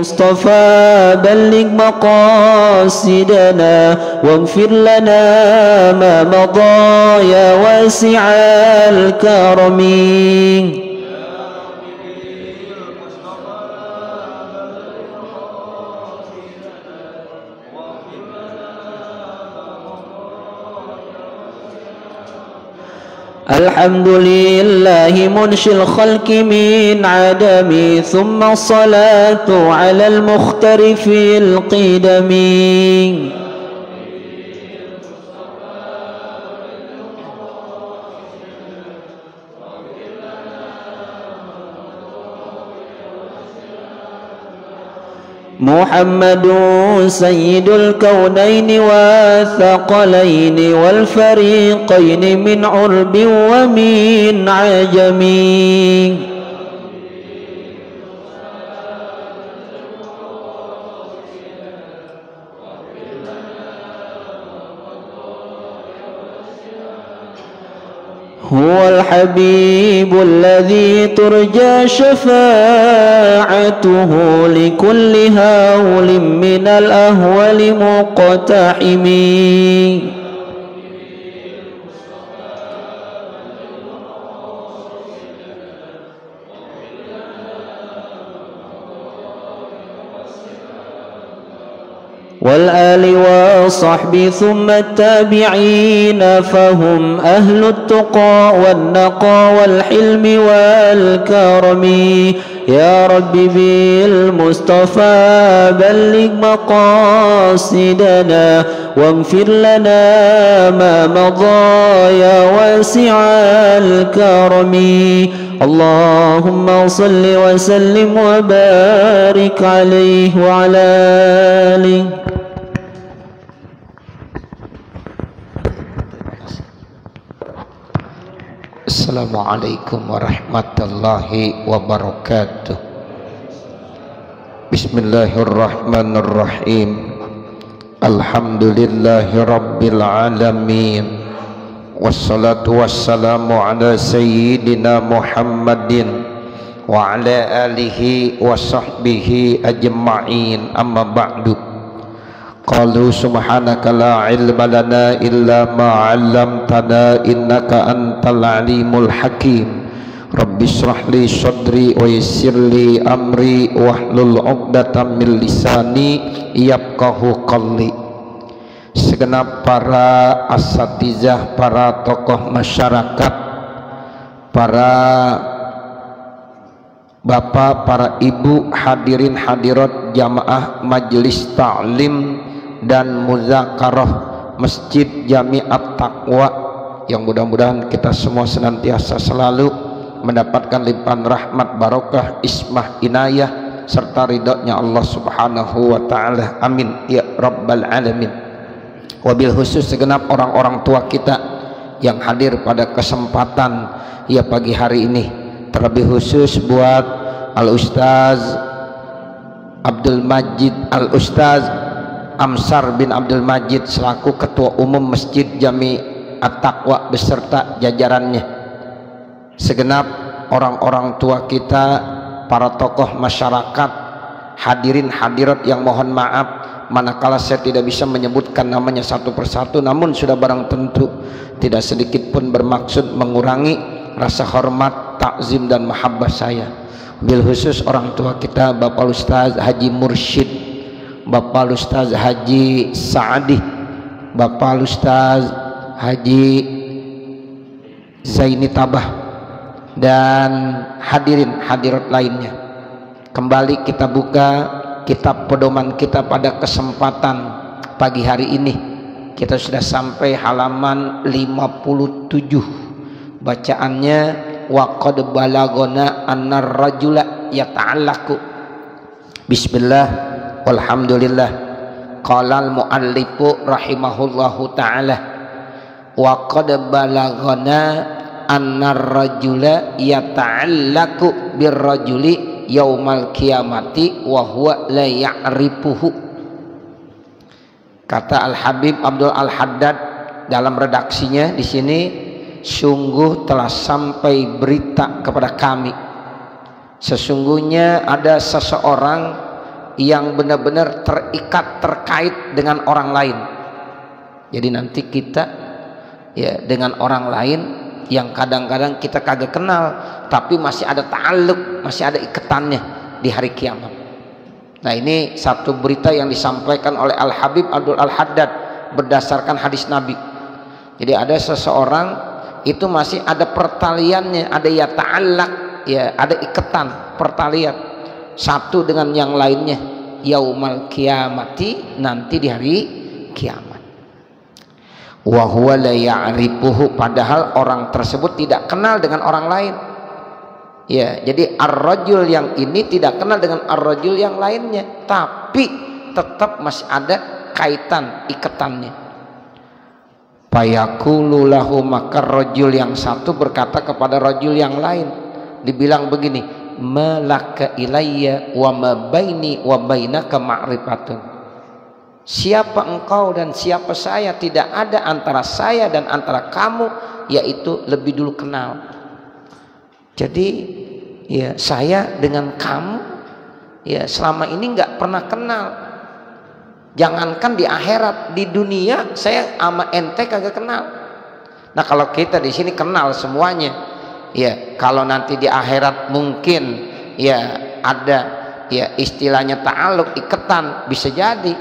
المصطفى بلغ مقاصدنا واغفر لنا ما مضى يا واسع الكرم. الحمد لله منشي الخلق من عدم ثم الصلاة على المخترف القدم. محمد سيد الكونين والثقلين والفريقين من عرب ومن عجم. هو الحبيب الذي ترجى شفاعته لكل هول من الأهوال مقتحم. والآل والصحب ثم التابعين فهم أهل التقى والنقى والحلم والكرم. يا رب بالمصطفى بلغ مقاصدنا واغفر لنا ما مضى يا واسع الكرم. اللهم صل وسلم وبارك عليه وعلى آله. Assalamualaikum warahmatullahi wabarakatuh. Bismillahirrahmanirrahim. Alhamdulillahi rabbil alamin. Wassalatu wassalamu ala sayyidina Muhammadin wa ala alihi wa sahbihi ajma'in, amma ba'du. Qalu subhanaka la ilma lana illa ma 'allamtana innaka antal alimul hakim. Rabbi shrah li sadri wa yassir li amri wahlul 'uqdatam min lisani yafqahu qawli. Segenap para asatizah, para tokoh masyarakat, para bapak, para ibu, hadirin hadirat jamaah majelis ta'lim dan muzakarah Masjid Jami'at Taqwa, yang mudah-mudahan kita semua senantiasa selalu mendapatkan limpahan rahmat, barokah, ismah, inayah serta ridhonya Allah subhanahu wa ta'ala, amin ya rabbal alamin. Wabil khusus segenap orang-orang tua kita yang hadir pada kesempatan ya pagi hari ini, terlebih khusus buat Al-Ustaz Abdul Majid, Al-Ustaz Amsar bin Abdul Majid selaku Ketua Umum Masjid Jami'at Taqwa beserta jajarannya, segenap orang-orang tua kita, para tokoh masyarakat, hadirin hadirat yang mohon maaf manakala saya tidak bisa menyebutkan namanya satu persatu, namun sudah barang tentu tidak sedikit pun bermaksud mengurangi rasa hormat, takzim dan mahabbah saya. Bil khusus orang tua kita Bapak Ustaz Haji Mursyid, Bapak Ustaz Haji Saadi, Bapak Ustaz Haji Zaini Tabah dan hadirin hadirat lainnya. Kembali kita buka kitab pedoman kita pada kesempatan pagi hari ini. Kita sudah sampai halaman 57. Bacaannya wa qad balagona annar rajula yata'allaku. Bismillah walhamdulillah. Qala al muallifu rahimahullahu taala wa qad balagona annar rajula yata'allaku birrajuli yaumal kiamati wa huwa la ya'rifuhu. Kata Al Habib Abdul Al Haddad dalam redaksinya di sini, sungguh telah sampai berita kepada kami, sesungguhnya ada seseorang yang benar-benar terikat, terkait dengan orang lain. Jadi nanti kita ya dengan orang lain yang kadang-kadang kita kagak kenal tapi masih ada ta'alluq, masih ada ikatannya di hari kiamat. Nah, ini satu berita yang disampaikan oleh Al-Habib Abdul Al-Haddad berdasarkan hadis Nabi. Jadi ada seseorang itu masih ada pertaliannya, ada ya ta'allaq, ya ada ikatan, pertalian satu dengan yang lainnya yaumal kiamati, nanti di hari kiamat. Wa huwa la ya'rifuhu, padahal orang tersebut tidak kenal dengan orang lain. Ya, jadi ar-rajul yang ini tidak kenal dengan ar-rajul yang lainnya, tapi tetap masih ada kaitan, ikatannya. Fayaqulu lahu, maka rajul yang satu berkata kepada rajul yang lain, dibilang begini, malaka ilayya wa ma baini wa bainaka ma'rifatun. Siapa engkau dan siapa saya, tidak ada antara saya dan antara kamu yaitu lebih dulu kenal. Jadi ya saya dengan kamu ya selama ini nggak pernah kenal. Jangankan di akhirat, di dunia saya sama ente kagak kenal. Nah, kalau kita di sini kenal semuanya, ya kalau nanti di akhirat mungkin ya ada ya istilahnya ta'alluq, ikatan, bisa jadi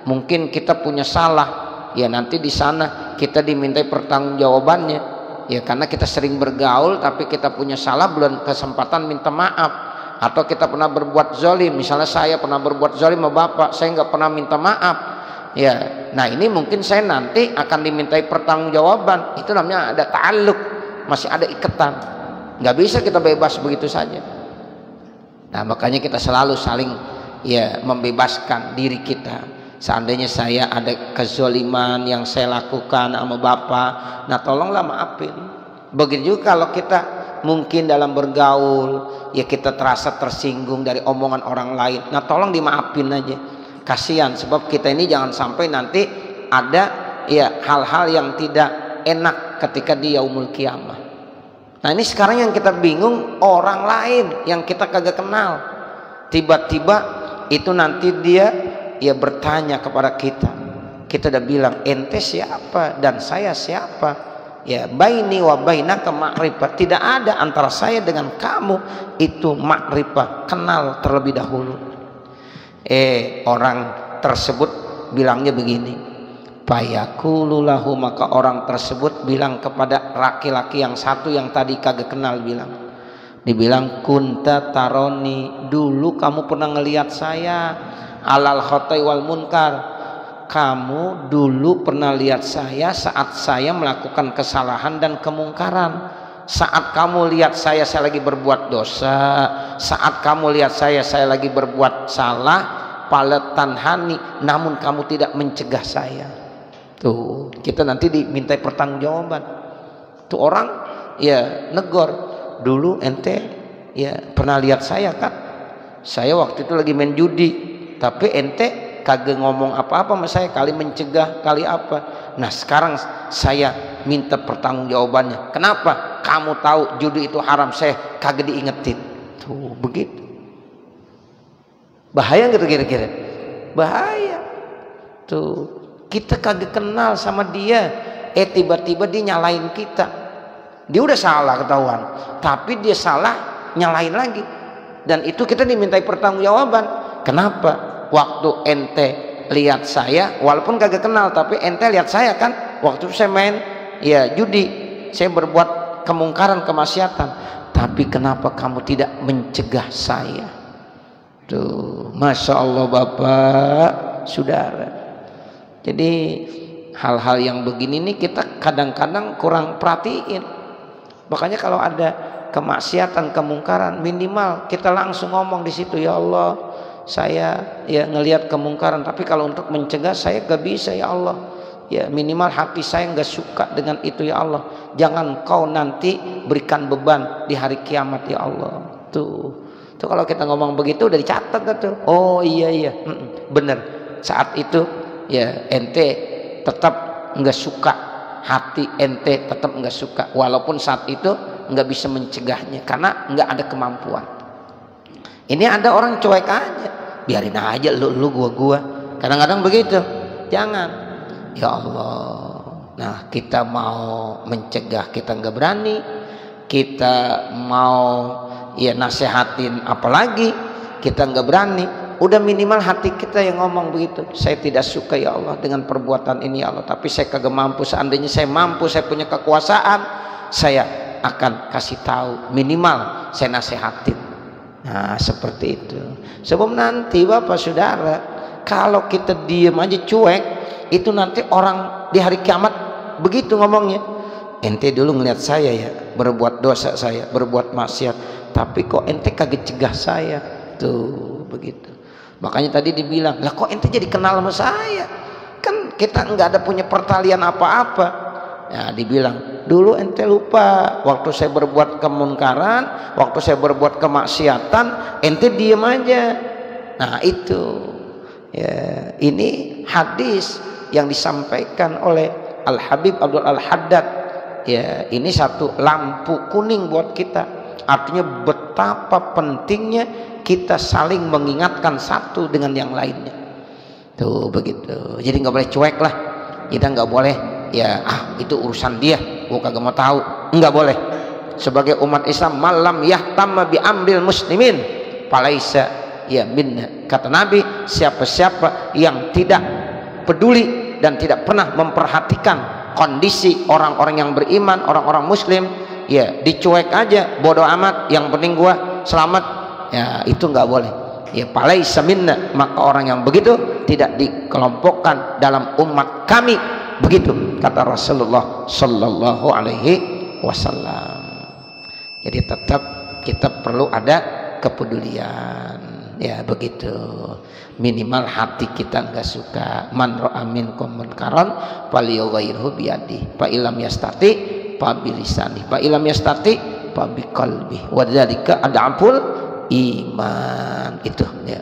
mungkin kita punya salah, ya nanti di sana kita dimintai pertanggungjawabannya. Ya karena kita sering bergaul tapi kita punya salah, belum kesempatan minta maaf. Atau kita pernah berbuat zalim, misalnya saya pernah berbuat zalim sama bapak, saya nggak pernah minta maaf. Ya, nah ini mungkin saya nanti akan dimintai pertanggungjawaban. Itu namanya ada ta'alluq, masih ada ikatan. Nggak bisa kita bebas begitu saja. Nah makanya kita selalu saling ya membebaskan diri kita. Seandainya saya ada kezaliman yang saya lakukan sama bapak, nah tolonglah maafin. Begitu juga kalau kita mungkin dalam bergaul ya kita terasa tersinggung dari omongan orang lain, nah tolong dimaafin aja. Kasihan, sebab kita ini jangan sampai nanti ada ya hal-hal yang tidak enak ketika di yaumul kiamah. Nah ini sekarang yang kita bingung, orang lain yang kita kagak kenal tiba-tiba itu nanti dia ya bertanya kepada kita. Kita udah bilang ente siapa dan saya siapa, ya baini wa bainaka ma'rifah, tidak ada antara saya dengan kamu itu ma'rifah, kenal terlebih dahulu. Orang tersebut bilangnya begini, fayaqulu lahu, maka orang tersebut bilang kepada laki-laki yang satu yang tadi kagak kenal, dibilang kunta taroni, dulu kamu pernah ngelihat saya alal khotai wal munkar, kamu dulu pernah lihat saya saat saya melakukan kesalahan dan kemungkaran. Saat kamu lihat saya lagi berbuat dosa, saat kamu lihat saya lagi berbuat salah, paletan hani, namun kamu tidak mencegah saya. Tuh kita nanti dimintai pertanggungjawaban. Tuh orang ya negor, dulu ente ya pernah lihat saya kan, saya waktu itu lagi main judi, tapi ente kagak ngomong apa-apa sama saya, kali mencegah kali apa. Nah sekarang saya minta pertanggungjawabannya, kenapa? Kamu tahu judi itu haram, saya kagak diingetin. Tuh begitu. Bahaya nggak kira-kira? Bahaya. Tuh kita kagak kenal sama dia, tiba-tiba dia nyalain kita. Dia udah salah ketahuan, tapi dia salah nyalain lagi, dan itu kita dimintai pertanggungjawaban. Kenapa? Waktu ente lihat saya, walaupun kagak kenal, tapi ente lihat saya kan, waktu saya main ya judi, saya berbuat kemungkaran, kemaksiatan, tapi kenapa kamu tidak mencegah saya? Tuh, masya Allah bapak, saudara. Jadi hal-hal yang begini nih kita kadang-kadang kurang perhatiin. Makanya kalau ada kemaksiatan, kemungkaran, minimal kita langsung ngomong di situ, ya Allah, saya ya ngelihat kemungkaran, tapi kalau untuk mencegah saya gak bisa ya Allah, ya minimal hati saya gak suka dengan itu ya Allah, jangan kau nanti berikan beban di hari kiamat ya Allah. Tuh kalau kita ngomong begitu udah dicatat tuh. Oh iya bener, saat itu ya ente tetap gak suka, hati ente tetap gak suka, walaupun saat itu gak bisa mencegahnya karena gak ada kemampuan. Ini ada orang cuek aja, biarin aja lu gua. Kadang-kadang begitu. Jangan. Ya Allah. Nah, kita mau mencegah, kita nggak berani. Kita mau ya nasehatin apalagi kita nggak berani. Udah minimal hati kita yang ngomong begitu, saya tidak suka ya Allah dengan perbuatan ini ya Allah, tapi saya kagak mampu. Seandainya saya mampu, saya punya kekuasaan, saya akan kasih tahu, minimal saya nasehatin. Nah seperti itu. Sebab nanti Bapak Saudara, kalau kita diem aja cuek, itu nanti orang di hari kiamat begitu ngomongnya. Ente dulu ngeliat saya ya berbuat dosa, saya berbuat maksiat, tapi kok ente kagak cegah saya. Tuh begitu. Makanya tadi dibilang, lah kok ente jadi kenal sama saya? Kan kita nggak ada punya pertalian apa-apa. Ya dibilang, dulu ente lupa waktu saya berbuat kemunkaran, waktu saya berbuat kemaksiatan, ente diem aja. Nah itu ya, ini hadis yang disampaikan oleh Al Habib Abdul Al Haddad. Ya ini satu lampu kuning buat kita. Artinya betapa pentingnya kita saling mengingatkan satu dengan yang lainnya. Tuh begitu. Jadi nggak boleh cuek lah. Kita nggak boleh ya itu urusan dia, gua kagak mau tahu. Nggak boleh. Sebagai umat Islam, malam yahtamma bi amril muslimin falaisa ya minna. Kata Nabi, siapa-siapa yang tidak peduli dan tidak pernah memperhatikan kondisi orang-orang yang beriman, orang-orang muslim, ya dicuek aja, bodoh amat, yang penting gua selamat, ya itu nggak boleh. Ya falaisa minna, maka orang yang begitu tidak dikelompokkan dalam umat kami. Begitu kata Rasulullah Sallallahu Alaihi Wasallam. Jadi tetap kita perlu ada kepedulian, ya begitu. Minimal hati kita nggak suka. Man ra'a minkum munkaran falyughayyirhu biyadihi, fa illam yastati fa bilisani, fa illam yastati fa biqalbi, wa dzalika ad'aful iman. Itu ya.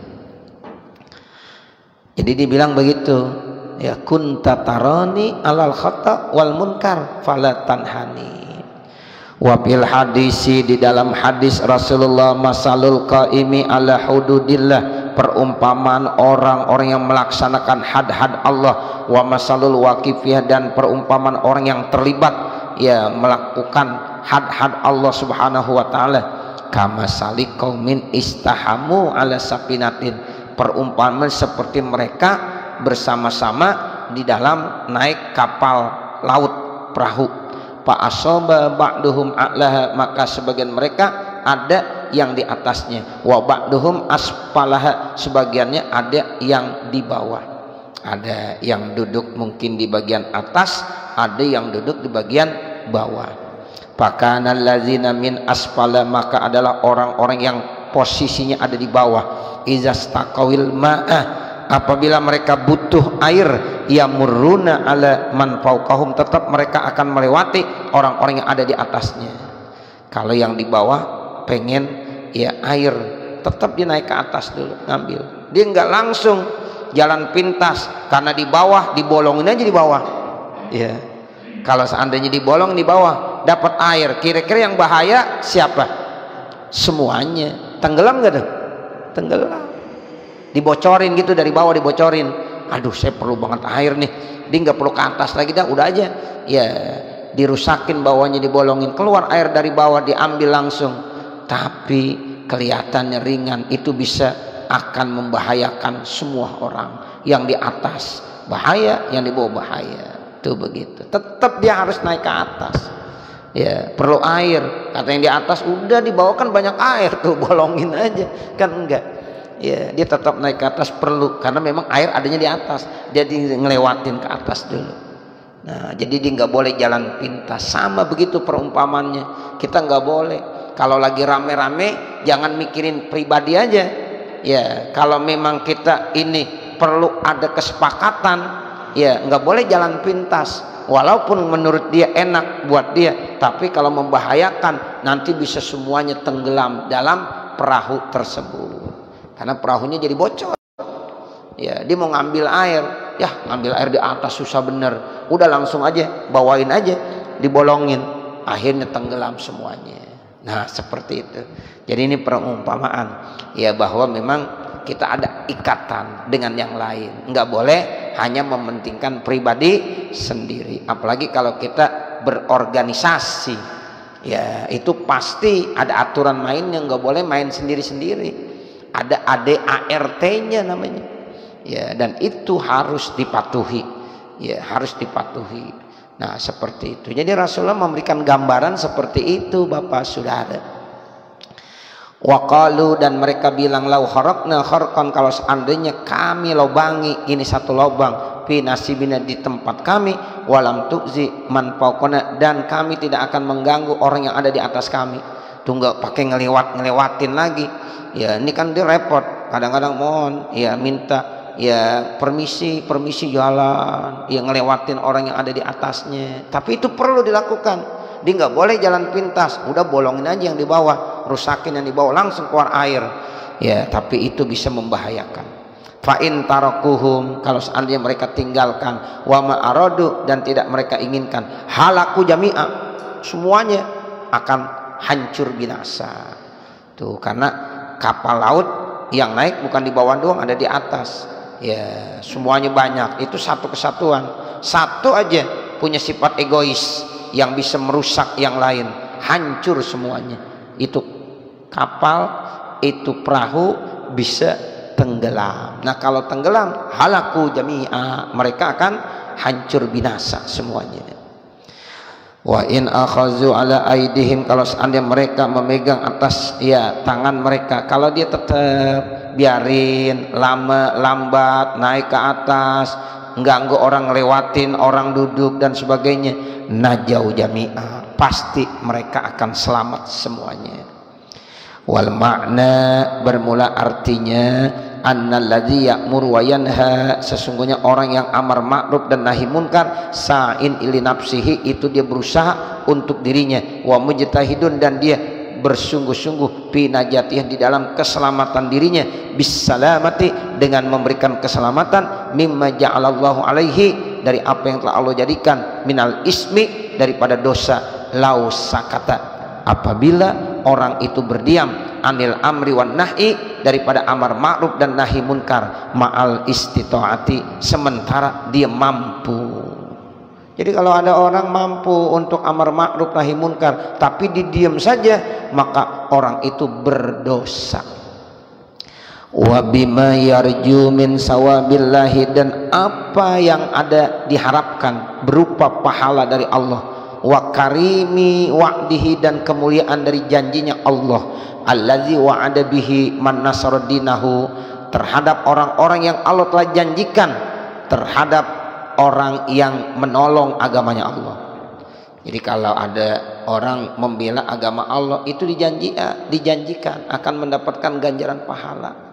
Jadi dibilang begitu. Ya kunta tarani alal khata wal munkar fala tanhani. Wa bil hadisi, di dalam hadis Rasulullah, masalul qaimi ala hududillah, perumpamaan orang-orang yang melaksanakan had-had Allah, wa masalul waqifiyah, dan perumpamaan orang yang terlibat ya melakukan had-had Allah Subhanahu wa taala, kama sali qaumin istahamu ala safinatin, perumpamaan seperti mereka bersama-sama di dalam naik kapal laut, perahu. Fa asaba ba'duhum a'laha, maka sebagian mereka ada yang di atasnya, wa ba'duhum asfalaha, sebagiannya ada yang di bawah. Ada yang duduk mungkin di bagian atas, ada yang duduk di bagian bawah. Fakana allazina min asfala, maka adalah orang-orang yang posisinya ada di bawah. Izastaqawil ma'ah, apabila mereka butuh air, yamurruna ala man fauqahum, tetap mereka akan melewati orang-orang yang ada di atasnya. Kalau yang di bawah pengen ya air, tetap dia naik ke atas dulu ngambil. Dia nggak langsung jalan pintas, karena di bawah dibolongin aja di bawah. Ya, kalau seandainya dibolong di bawah dapat air, kira-kira yang bahaya siapa? Semuanya. Tenggelam nggak tuh? Tenggelam. Dibocorin gitu dari bawah, dibocorin. Aduh saya perlu banget air nih, dia nggak perlu ke atas lagi dah, udah aja ya dirusakin bawahnya, dibolongin, keluar air dari bawah, diambil langsung. Tapi kelihatannya ringan, itu bisa akan membahayakan semua orang. Yang di atas bahaya, yang di bawah bahaya. Tuh begitu. Tetap dia harus naik ke atas. Ya perlu air, kata yang di atas udah dibawakan banyak air tuh, bolongin aja, kan enggak. Ya dia tetap naik ke atas perlu, karena memang air adanya di atas, jadi ngelewatin ke atas dulu. Nah jadi dia nggak boleh jalan pintas. Sama begitu perumpamannya, kita nggak boleh kalau lagi rame-rame jangan mikirin pribadi aja. Ya kalau memang kita ini perlu ada kesepakatan, ya nggak boleh jalan pintas, walaupun menurut dia enak buat dia, tapi kalau membahayakan nanti bisa semuanya tenggelam dalam perahu tersebut. Karena perahunya jadi bocor. Ya, dia mau ngambil air, ya ngambil air di atas susah bener. Udah langsung aja bawain aja, dibolongin, akhirnya tenggelam semuanya. Nah seperti itu. Jadi ini perumpamaan ya, bahwa memang kita ada ikatan dengan yang lain. Nggak boleh hanya mementingkan pribadi sendiri. Apalagi kalau kita berorganisasi, ya itu pasti ada aturan mainnya. Nggak boleh main sendiri-sendiri. Ada ADART-nya namanya. Ya, dan itu harus dipatuhi. Ya, harus dipatuhi. Nah, seperti itu. Jadi Rasulullah memberikan gambaran seperti itu, Bapak Saudara. Waqalu, dan mereka bilang, lau kharaqna kharqan, kalau seandainya kami lobangi ini satu lobang, fi nasibina, di tempat kami, walam tu'zi man fawqana, dan kami tidak akan mengganggu orang yang ada di atas kami. Tuh nggak pakai ngelewatin lagi. Ya ini kan dia repot. Kadang-kadang mohon ya minta ya permisi jalan, ya ngelewatin orang yang ada di atasnya. Tapi itu perlu dilakukan. Dia nggak boleh jalan pintas, udah bolongin aja yang di bawah, rusakin yang di bawah, langsung keluar air. Ya, tapi itu bisa membahayakan. Fa in tarakuhum, kalau seandainya mereka tinggalkan, wa ma aradu, dan tidak mereka inginkan, halaku jami'a, semuanya akan hancur binasa. Tuh, karena kapal laut yang naik bukan di bawah doang, ada di atas. Ya, semuanya banyak. Itu satu kesatuan. Satu aja punya sifat egois yang bisa merusak yang lain, hancur semuanya. Itu kapal, itu perahu bisa tenggelam. Nah, kalau tenggelam, halaku jami'a, mereka akan hancur binasa semuanya. Wa in akhazu ala aidihim, kalau seandainya mereka memegang atas ya tangan mereka, kalau dia tetap biarin lambat naik ke atas, ganggu orang lewatin, orang duduk dan sebagainya, najau jami'a, pasti mereka akan selamat semuanya. Wal makna, bermula artinya, annalladzi ya'muru wa yanha, sesungguhnya orang yang amar ma'ruf dan nahi munkar, sa'in ili nafsihi, itu dia berusaha untuk dirinya, wa mujtahidun, dan dia bersungguh-sungguh fi najatih, di dalam keselamatan dirinya, bisalamati, dengan memberikan keselamatan, mimma ja'alallahu alaihi, dari apa yang telah Allah jadikan, minal ismi, daripada dosa, lau sakata, apabila orang itu berdiam, anil amri wan nahi, daripada amar ma'ruf dan nahi munkar, ma'al istita'ati, sementara dia mampu. Jadi kalau ada orang mampu untuk amar ma'ruf nahi munkar tapi didiam saja, maka orang itu berdosa. Wa bima yarju min sawabillahi, dan apa yang ada diharapkan berupa pahala dari Allah, wa karimi wa'dihi, dan kemuliaan dari janjinya Allah, allazi wa'ada bihi man nasara dinahu, terhadap orang-orang yang Allah telah janjikan, terhadap orang yang menolong agamanya Allah. Jadi kalau ada orang membela agama Allah, itu dijanjikan akan mendapatkan ganjaran pahala.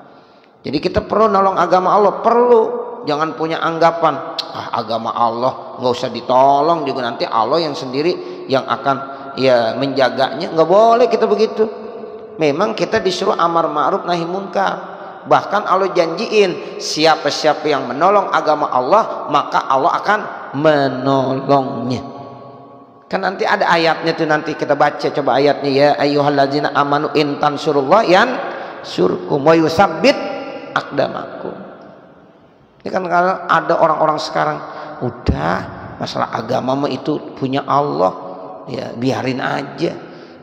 Jadi kita perlu nolong agama Allah, perlu. Jangan punya anggapan, agama Allah nggak usah ditolong juga, nanti Allah yang sendiri yang akan ya menjaganya. Nggak boleh kita begitu. Memang kita disuruh amar ma'ruf nahi munkar. Bahkan Allah janjiin, siapa-siapa yang menolong agama Allah, maka Allah akan menolongnya. Kan nanti ada ayatnya tuh, nanti kita baca coba ayatnya, ya ayyuhalladzina amanu in tansurullah yansurkum wa yusabbit aqdamakum. Ini kan kalau ada orang-orang sekarang, udah masalah agama mah itu punya Allah, ya biarin aja.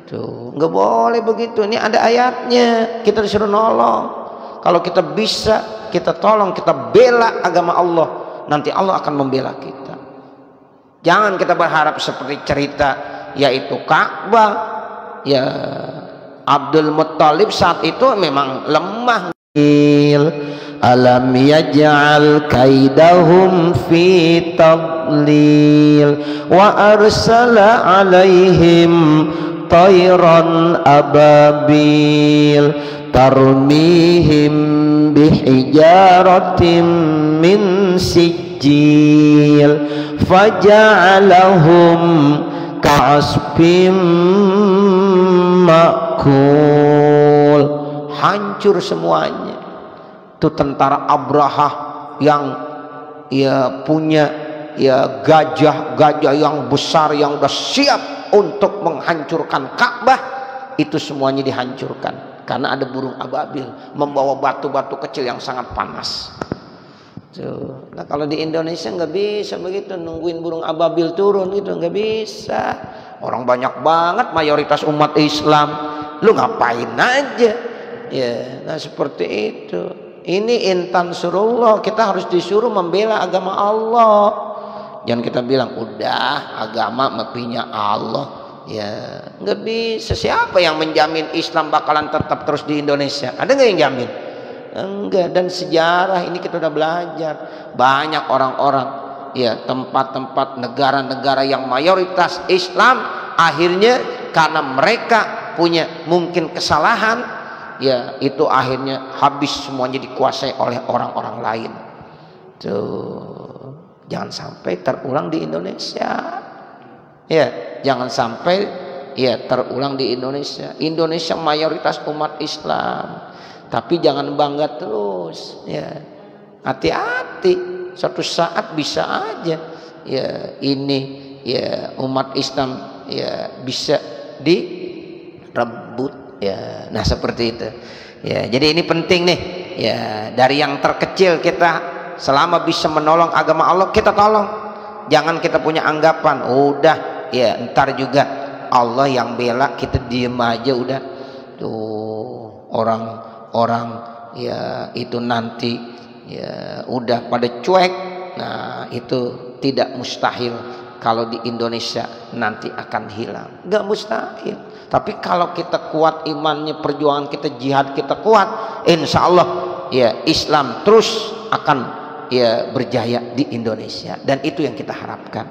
Tuh, nggak boleh begitu. Ini ada ayatnya, kita disuruh nolong. Kalau kita bisa, kita tolong, kita bela agama Allah, nanti Allah akan membela kita. Jangan kita berharap seperti cerita yaitu Ka'bah. Ya, Abdul Muttalib saat itu memang lemah. Alam yaj'al kaidahum fi tadlil wa arsala alaihim tayran ababil tarmihim bihijaratin min sijil faja'alahum ka'asfim ma'kul. Hancur semuanya. Itu tentara Abrahah yang ya punya ya gajah yang besar, yang udah siap untuk menghancurkan Ka'bah, itu semuanya dihancurkan. karena ada burung ababil membawa batu-batu kecil yang sangat panas. Tuh. Nah kalau di Indonesia nggak bisa begitu, nungguin burung ababil turun gitu, nggak bisa. Orang banyak banget mayoritas umat Islam, lu ngapain aja? Ya, nah seperti itu. Ini intan surullah, kita harus disuruh membela agama Allah. Jangan kita bilang udah agama mepinya Allah. Ya, nggak bisa. Siapa yang menjamin Islam bakalan tetap terus di Indonesia? Ada nggak yang jamin? Enggak. Dan sejarah ini kita udah belajar. Banyak orang-orang, ya tempat-tempat negara-negara yang mayoritas Islam, akhirnya karena mereka punya mungkin kesalahan, ya itu akhirnya habis semuanya dikuasai oleh orang-orang lain. Tuh, jangan sampai terulang di Indonesia. Ya, jangan sampai ya terulang di Indonesia. Indonesia mayoritas umat Islam, tapi jangan bangga terus. Ya, hati-hati. Suatu saat bisa aja ya ini ya umat Islam ya bisa direbut ya. Nah seperti itu ya. Jadi ini penting nih ya, dari yang terkecil kita selama bisa menolong agama Allah kita tolong. Jangan kita punya anggapan udah ya ntar juga Allah yang bela, kita diem aja udah. Tuh orang-orang ya itu nanti ya udah pada cuek. Nah itu tidak mustahil kalau di Indonesia nanti akan hilang, nggak mustahil. Tapi kalau kita kuat imannya, perjuangan kita, jihad kita kuat, insya Allah ya Islam terus akan ya berjaya di Indonesia, dan itu yang kita harapkan.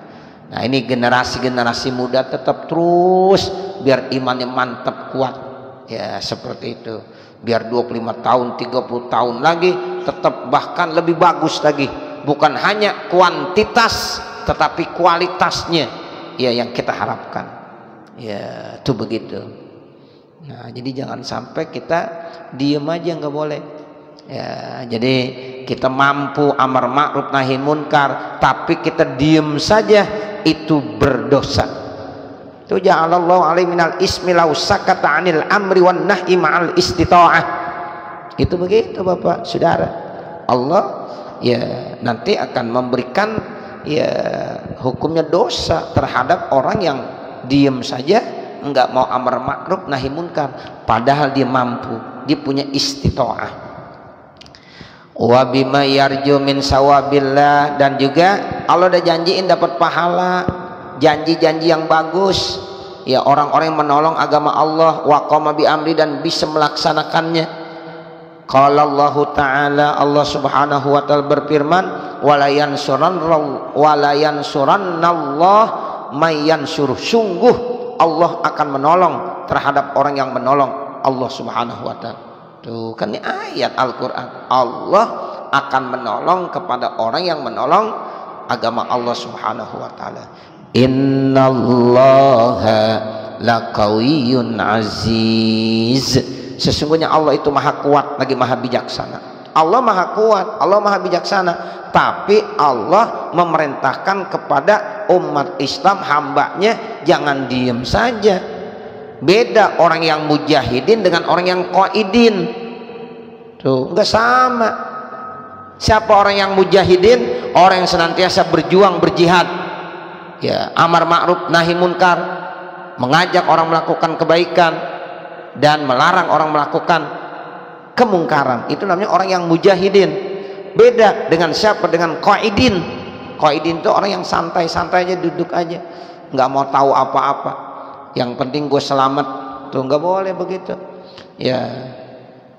Nah ini generasi-generasi muda tetap terus biar imannya mantap kuat ya seperti itu. Biar 25 tahun 30 tahun lagi tetap bahkan lebih bagus lagi. Bukan hanya kuantitas tetapi kualitasnya ya yang kita harapkan. Ya itu begitu. Nah jadi jangan sampai kita diem aja, nggak boleh. Ya, jadi kita mampu amar ma'ruf nahi munkar tapi kita diem saja, itu berdosa. Itu ja'alallahu alaihi minal ismi law sakata 'anil amri wan nahyi ma'al istita'ah. Itu begitu Bapak Saudara. Allah ya nanti akan memberikan ya hukumnya dosa terhadap orang yang diem saja, enggak mau amar ma'ruf nahi munkar padahal dia mampu, dia punya istita'ah. Wa bima yarju min sawabillah, dan juga Allah udah janjiin dapat pahala, janji-janji yang bagus ya orang-orang yang menolong agama Allah, wa qama bi amri, dan bisa melaksanakannya. Qala Allah taala, Allah Subhanahu wa taala berfirman, wala yansurannallah may yansuruh, sungguh Allah akan menolong terhadap orang yang menolong Allah Subhanahu wa taala. Tuh kan ini ayat Al-Quran, Allah akan menolong kepada orang yang menolong agama Allah Subhanahu wa taala. Innallaha laqawiyyun aziz, sesungguhnya Allah itu maha kuat lagi maha bijaksana. Allah maha kuat, Allah maha bijaksana, tapi Allah memerintahkan kepada umat Islam, hambanya, jangan diem saja. Beda orang yang mujahidin dengan orang yang qaidin. Tuh, enggak sama. Siapa orang yang mujahidin? Orang yang senantiasa berjuang, berjihad. Ya, amar ma'ruf nahi munkar, mengajak orang melakukan kebaikan dan melarang orang melakukan kemungkaran. Itu namanya orang yang mujahidin. Beda dengan siapa? Dengan qaidin. Qaidin itu orang yang santai-santai aja, duduk aja, nggak mau tahu apa-apa. Yang penting gue selamat. Tuh nggak boleh begitu. Ya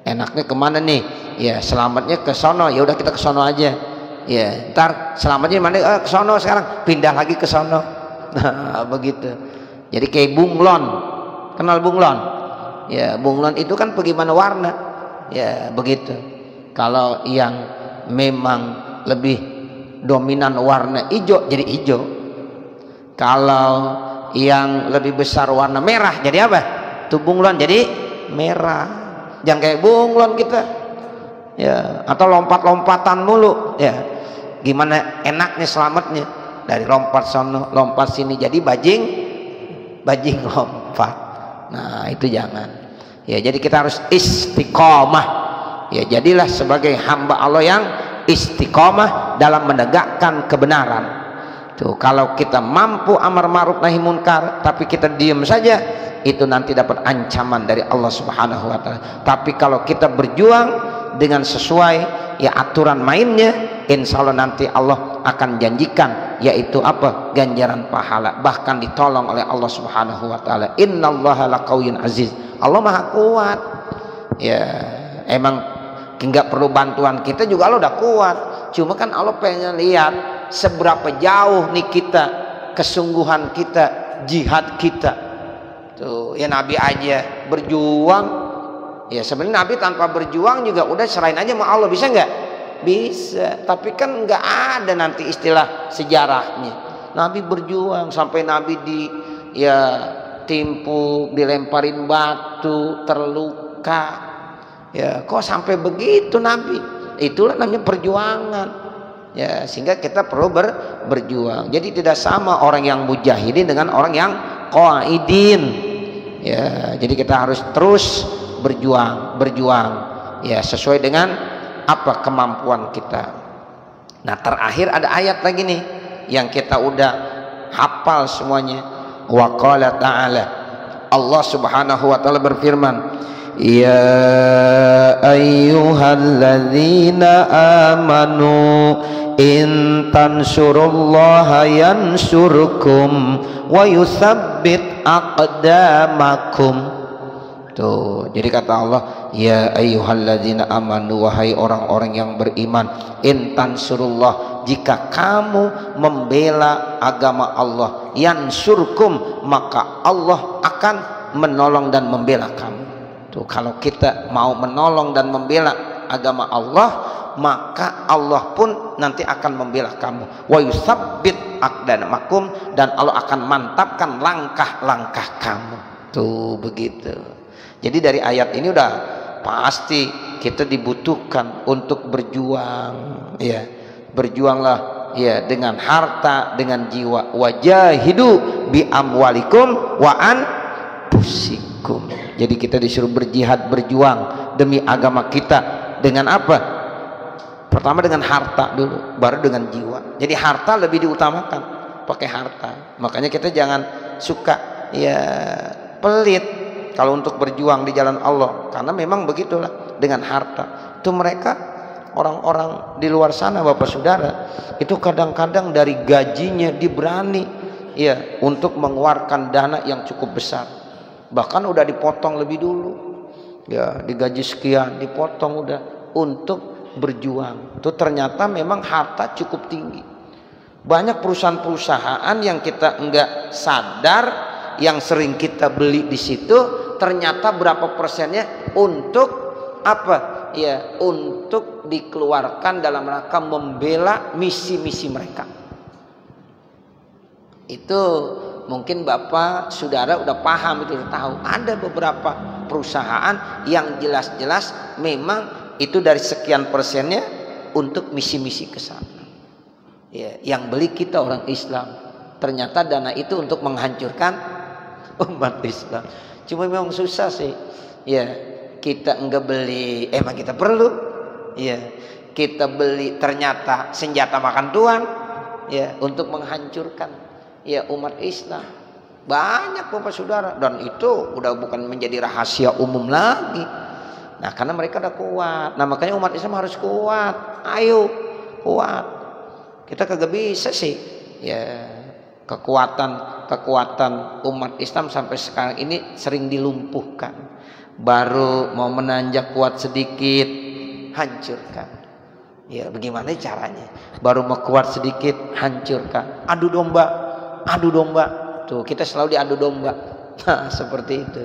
enaknya kemana nih? Ya selamatnya ke sono. Ya udah kita ke sono aja. Ya ntar selamatnya mana? Ke sono sekarang. Pindah lagi ke sono. Nah, begitu. Jadi kayak bunglon. Kenal bunglon? Ya bunglon itu kan pergi mana warna. Ya begitu. Kalau yang memang lebih dominan warna hijau jadi hijau. Kalau yang lebih besar warna merah jadi apa? Tuh bunglon jadi merah. Jangan kayak bunglon kita ya, atau lompat-lompatan mulu ya. Gimana enaknya selamatnya? Dari lompat sono lompat sini, jadi bajing lompat. Nah itu jangan Ya, jadi kita harus istiqomah. Ya, jadilah sebagai hamba Allah yang istiqomah dalam menegakkan kebenaran. Tuh, kalau kita mampu amar ma'ruf nahi munkar tapi kita diam saja, itu nanti dapat ancaman dari Allah Subhanahu wa taala. Tapi kalau kita berjuang dengan sesuai ya aturan mainnya, insya Allah nanti Allah akan janjikan yaitu apa? Ganjaran pahala, bahkan ditolong oleh Allah Subhanahu wa taala. Innallaha laqawiyyun aziz. Allah Maha kuat. Ya, emang nggak perlu bantuan kita juga Allah udah kuat. Cuma kan Allah pengen lihat seberapa jauh nih kita, kesungguhan kita, jihad kita. Tuh, ya Nabi aja berjuang. Ya sebenarnya Nabi tanpa berjuang juga udah serahin aja sama Allah, bisa nggak? Bisa. Tapi kan nggak ada nanti istilah sejarahnya. Nabi berjuang sampai Nabi timpuk, dilemparin batu, terluka. Ya, kok sampai begitu Nabi? Itulah namanya perjuangan. Ya, sehingga kita perlu berjuang. Jadi tidak sama orang yang mujahidin dengan orang yang qaidin. Ya, jadi kita harus terus berjuang. Ya, sesuai dengan apa kemampuan kita. Nah, terakhir ada ayat lagi nih yang kita udah hafal semuanya. Wa qala ta'ala, Allah Subhanahu wa taala berfirman, ya ayyuhalladzina amanu in tansurullaha yansurkum wa yutsabbit aqdamakum. Tuh, jadi kata Allah, ya ayyuhalladzina amanu, wahai orang-orang yang beriman, in tansurullah, jika kamu membela agama Allah, yansurkum, maka Allah akan menolong dan membela kamu. Tuh, kalau kita mau menolong dan membela agama Allah, maka Allah pun nanti akan membela kamu. Wa yutsabbit aqdamakum, dan Allah akan mantapkan langkah-langkah kamu. Tuh, begitu. Jadi dari ayat ini udah pasti kita dibutuhkan untuk berjuang. Ya, berjuanglah ya dengan harta, dengan jiwa. Wajahidu bi amwalikum wa anfusikum. Jadi kita disuruh berjihad, berjuang demi agama kita dengan apa? Pertama dengan harta dulu, baru dengan jiwa. Jadi harta lebih diutamakan, pakai harta. Makanya kita jangan suka ya pelit kalau untuk berjuang di jalan Allah, karena memang begitulah dengan harta. Itu mereka orang-orang di luar sana, Bapak Saudara, itu kadang-kadang dari gajinya diberani ya untuk mengeluarkan dana yang cukup besar. Bahkan udah dipotong lebih dulu. Ya, digaji sekian dipotong udah untuk berjuang. Itu ternyata memang harta cukup tinggi. Banyak perusahaan-perusahaan yang kita enggak sadar, yang sering kita beli di situ, ternyata berapa persennya untuk apa? Ya, untuk dikeluarkan dalam rangka membela misi-misi mereka. Itu mungkin Bapak Saudara udah paham, itu udah tahu. Ada beberapa perusahaan yang jelas-jelas memang itu dari sekian persennya untuk misi-misi ke sana. Ya, yang beli kita orang Islam. Ternyata dana itu untuk menghancurkan umat Islam. Cuma memang susah sih. Ya, kita enggak beli, emang kita perlu. Ya, kita beli ternyata senjata makan tuan. Ya, untuk menghancurkan ya umat Islam. Banyak Bapak Saudara, dan itu udah bukan menjadi rahasia umum lagi. Nah, karena mereka udah kuat. Nah, makanya umat Islam harus kuat. Ayo, kuat. Kita kagak bisa sih. Ya, kekuatan umat Islam sampai sekarang ini sering dilumpuhkan. Baru mau menanjak kuat sedikit, hancurkan. Ya, bagaimana caranya? Baru mau kuat sedikit, hancurkan. Adu domba. Tuh, kita selalu diadu domba. Nah, seperti itu.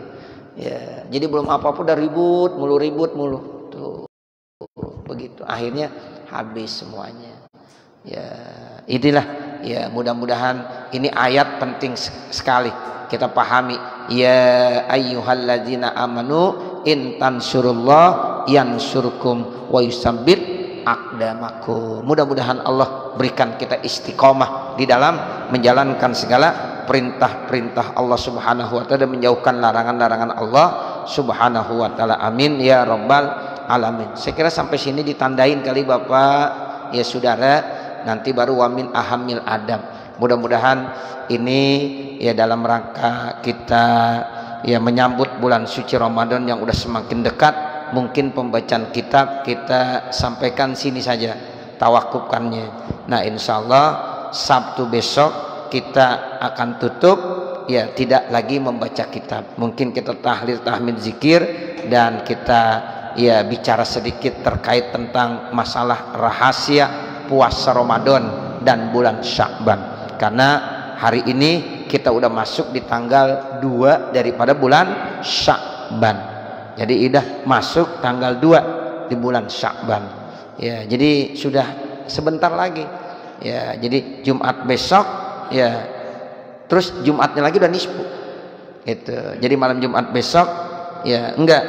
Ya, jadi belum apa-apa udah ribut mulu. Tuh, begitu. Akhirnya habis semuanya. Ya, inilah ya, mudah-mudahan ini ayat penting sekali kita pahami. Ya ayyuhalladzina amanu in tansurullah yansurkum wa yusabbit aqdamakum. Mudah-mudahan Allah berikan kita istiqomah di dalam menjalankan segala perintah-perintah Allah Subhanahu wa taala dan menjauhkan larangan-larangan Allah Subhanahu wa taala. Amin ya rabbal alamin. Saya kira sampai sini ditandain kali Bapak ya saudara, nanti baru wamin ahamil adam. Mudah-mudahan ini ya dalam rangka kita ya menyambut bulan suci Ramadan yang udah semakin dekat. Mungkin pembacaan kitab kita sampaikan sini saja, tawakufkannya. Nah insyaallah Sabtu besok kita akan tutup ya, tidak lagi membaca kitab. Mungkin kita tahlil tahmid zikir dan kita ya bicara sedikit terkait tentang masalah rahasia puasa Ramadan dan bulan Sya'ban. Karena hari ini kita udah masuk di tanggal 2 daripada bulan Sya'ban. Jadi udah masuk tanggal 2 di bulan Sya'ban. Ya, jadi sudah sebentar lagi. Ya, jadi Jumat besok ya, terus Jumatnya lagi udah nisfu itu. Jadi malam Jumat besok ya enggak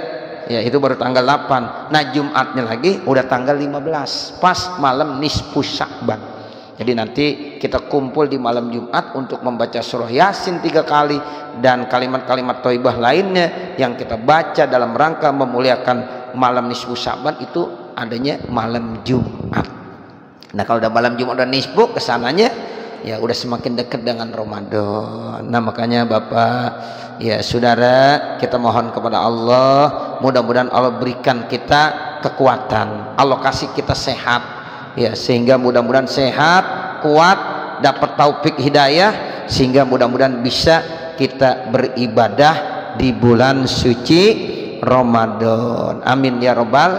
ya, itu baru tanggal 8. Nah Jumatnya lagi udah tanggal 15, pas malam nisfu Sya'ban. Jadi nanti kita kumpul di malam Jumat untuk membaca surah Yasin 3 kali dan kalimat-kalimat thayyibah lainnya yang kita baca dalam rangka memuliakan malam nisfu Sya'ban. Itu adanya malam Jumat. Nah kalau udah malam Jumat udah nisfu, kesananya ya udah semakin dekat dengan Ramadan. Nah makanya Bapak ya saudara, kita mohon kepada Allah, mudah-mudahan Allah berikan kita kekuatan, Allah kasih kita sehat ya, sehingga mudah-mudahan sehat, kuat, dapat taufik hidayah, sehingga mudah-mudahan bisa kita beribadah di bulan suci Ramadan. Amin ya rabbal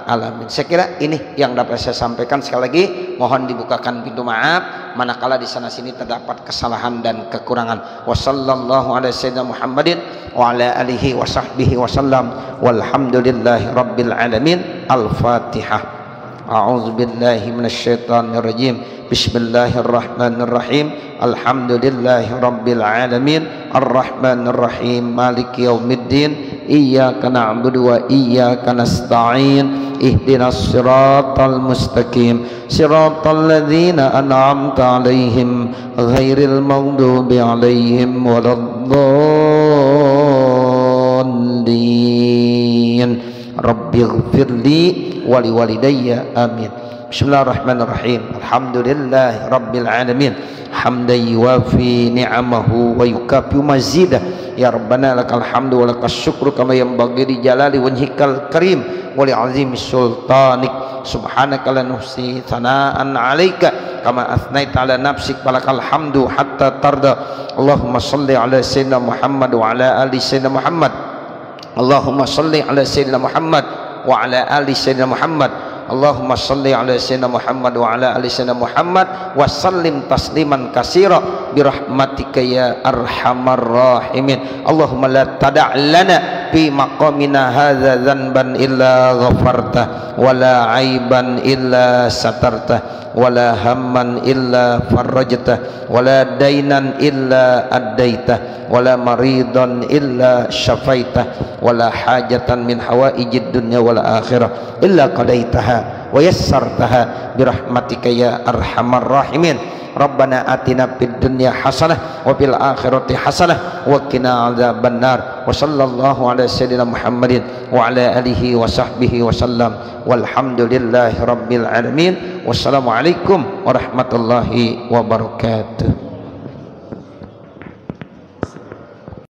alamin. Saya kira ini yang dapat saya sampaikan. Sekali lagi mohon dibukakan pintu maaf manakala di sana sini terdapat kesalahan dan kekurangan. Wassallallahu ala sayyidina Muhammadin wa ala alihi wa sahbihi wasallam walhamdulillahi rabbil alamin. Al-Fatihah. A'udzu billahi minasyaitonir rajim. Bismillahirrahmanirrahim. Alhamdulillahi rabbil alamin. Arrahmanir rahim. Maliki yaumiddin. Iyyaka na'budu wa iyyaka nasta'in. Ihdinas siratal mustaqim. Siratal ladzina an'amta 'alaihim ghairil maghdubi 'alaihim waladdallin. Rabbighfirli wa liwalidayya. Amin. Bismillahirrahmanirrahim. Alhamdulillahi rabbil alamin. Hamdan yuwafi ni'amahu wa yukafi mazidah. Ya Rabbana lakal hamdu wa lakas syukru kama yanbaghi li jalali wajhikal karim wa li azimi sultanik. Subhanaka la nuhsi thana'an 'alaika kama athnaita 'ala nafsik walakal hamdu hatta tarda. Allahumma shalli 'ala sayyidina Muhammad wa 'ala ali sayyidina Muhammad. Allahumma shalli 'ala sayyidina Muhammad wa 'ala ali sayyidina Muhammad. Allahumma shalli ala sayyidina Muhammad wa ala ali sayyidina Muhammad wa sallim tasliman katsira bi rahmatika ya arhamar rahimin. Allahumma la tada' lana fi maqamina hadza dzanban illa ghafarta wa la aiban illa satarta wa la hamman illa farajta wa la dainan illa addaita wa la maridan illa syafaita wa la hajatan min hawaijid dunya wal akhirah illa qadaitaha wa yassartaha birahmatika ya arhamar rahimin. Rabbana atina fid dunya hasanah wa fil akhirati hasanah wa qina adzabannar. Wa sallallahu ala sayyidina Muhammadin wa ala alihi wa sahbihi wa sallam walhamdulillahi rabbil alamin. Wassalamualaikum warahmatullahi wabarakatuh.